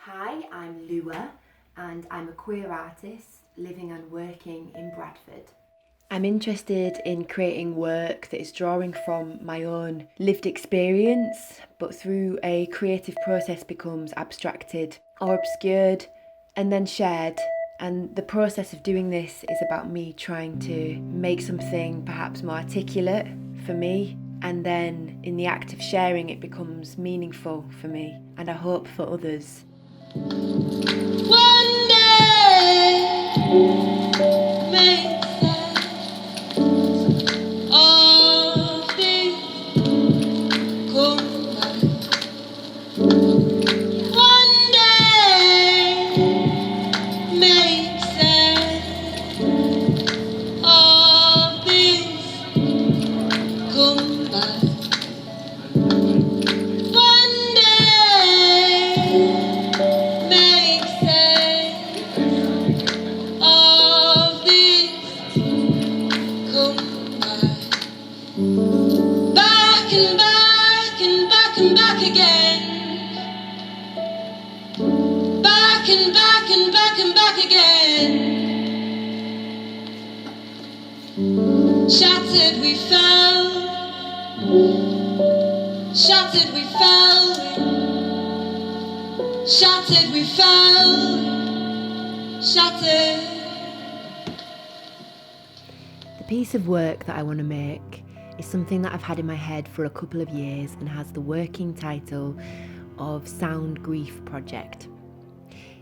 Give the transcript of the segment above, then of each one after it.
Hi, I'm Lua and I'm a queer artist living and working in Bradford. I'm interested in creating work that is drawing from my own lived experience, but through a creative process becomes abstracted or obscured and then shared. And the process of doing this is about me trying to make something perhaps more articulate for me, and then in the act of sharing it becomes meaningful for me and I hope for others. One day makes sense. All things come back. One day makes sense. All things come back. One day makes sense. All things come back. Back and back and back and back again. Back and back and back and back again. Shattered we fell. Shattered we fell. Shattered we fell. Shattered. The piece of work that I want to make is something that I've had in my head for a couple of years and has the working title of Sound Grief Project.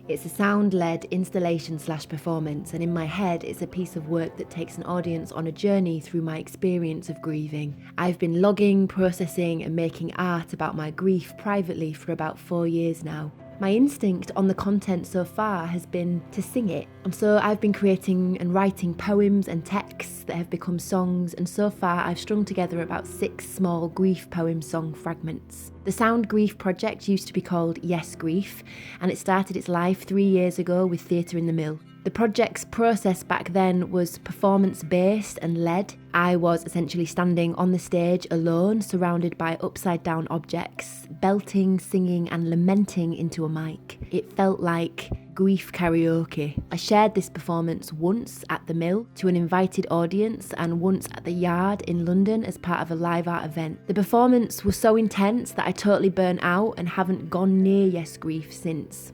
It's a sound-led installation/performance, and in my head it's a piece of work that takes an audience on a journey through my experience of grieving. I've been logging, processing and making art about my grief privately for about 4 years now. My instinct on the content so far has been to sing it, and so I've been creating and writing poems and texts that have become songs, and so far I've strung together about 6 small grief poem song fragments. The Sound Grief Project used to be called Yes Grief, and it started its life 3 years ago with Theatre in the Mill. The project's process back then was performance-based and led. I was essentially standing on the stage alone, surrounded by upside-down objects, belting, singing and lamenting into a mic. It felt like grief karaoke. I shared this performance once at the Mill to an invited audience and once at the Yard in London as part of a live art event. The performance was so intense that I totally burnt out and haven't gone near Yes Grief since.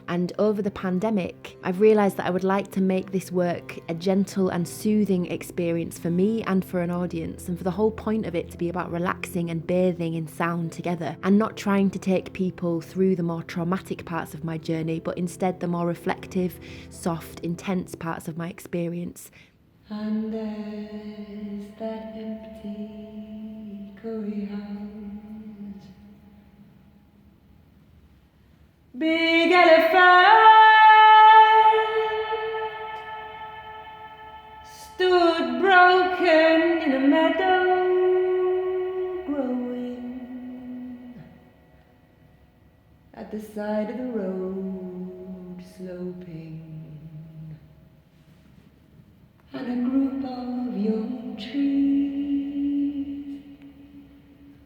And over the pandemic, I've realised that I would like to make this work a gentle and soothing experience for me and for an audience, and for the whole point of it to be about relaxing and bathing in sound together, and not trying to take people through the more traumatic parts of my journey, but instead the more reflective, soft, intense parts of my experience. And there's that empty curry house. Big elephant stood broken in a meadow, growing at the side of the road, sloping, and a group of young trees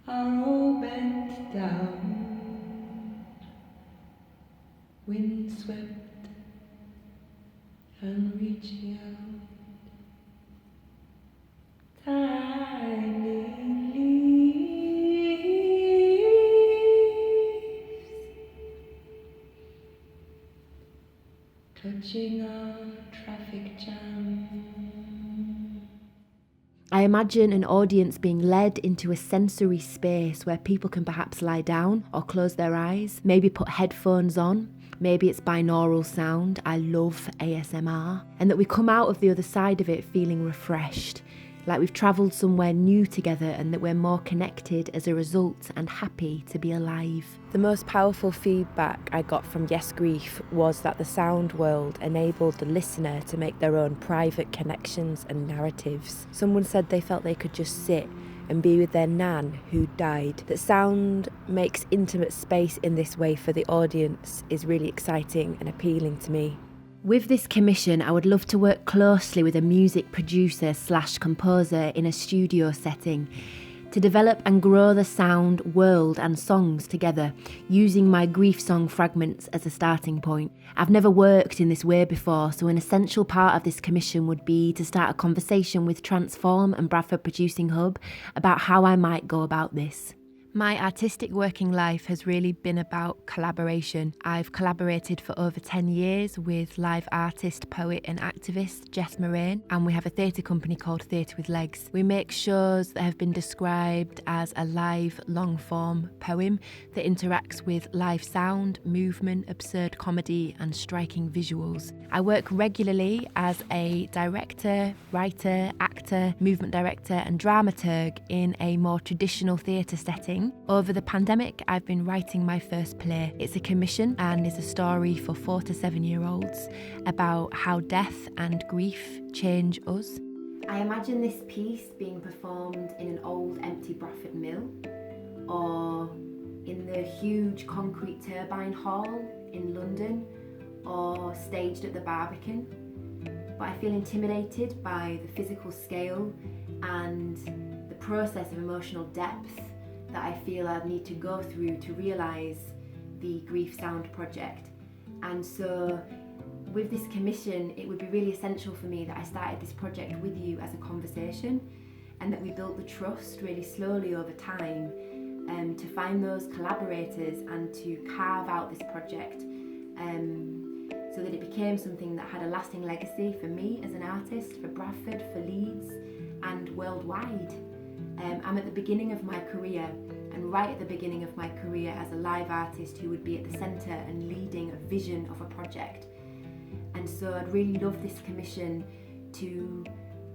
are all bent down, windswept and reaching out, tiny leaves touching our traffic jam. I imagine an audience being led into a sensory space where people can perhaps lie down or close their eyes, maybe put headphones on, maybe it's binaural sound, I love ASMR, and that we come out of the other side of it feeling refreshed, like we've travelled somewhere new together and that we're more connected as a result and happy to be alive. The most powerful feedback I got from Yes Grief was that the sound world enabled the listener to make their own private connections and narratives. Someone said they felt they could just sit and be with their nan who died. That sound makes intimate space in this way for the audience is really exciting and appealing to me. With this commission, I would love to work closely with a music producer/composer in a studio setting. to develop and grow the sound, world and songs together, using my grief song fragments as a starting point. I've never worked in this way before, so an essential part of this commission would be to start a conversation with Transform and Bradford Producing Hub about how I might go about this. My artistic working life has really been about collaboration. I've collaborated for over 10 years with live artist, poet and activist Jess Moraine, and we have a theatre company called Theatre with Legs. We make shows that have been described as a live, long-form poem that interacts with live sound, movement, absurd comedy and striking visuals. I work regularly as a director, writer, actor, movement director and dramaturg in a more traditional theatre setting. Over the pandemic, I've been writing my first play. It's a commission and is a story for 4 to 7-year-olds about how death and grief change us. I imagine this piece being performed in an old empty Bradford mill, or in the huge concrete turbine hall in London, or staged at the Barbican. But I feel intimidated by the physical scale and the process of emotional depth that I feel I'd need to go through to realise the Grief Sound project. And so with this commission, it would be really essential for me that I started this project with you as a conversation, and that we built the trust really slowly over time to find those collaborators and to carve out this project so that it became something that had a lasting legacy for me as an artist, for Bradford, for Leeds and worldwide. I'm at the beginning of my career, and right at the beginning of my career as a live artist who would be at the centre and leading a vision of a project. And so I'd really love this commission to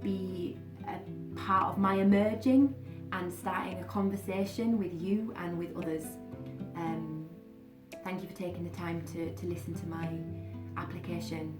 be a part of my emerging and starting a conversation with you and with others. Thank you for taking the time to listen to my application.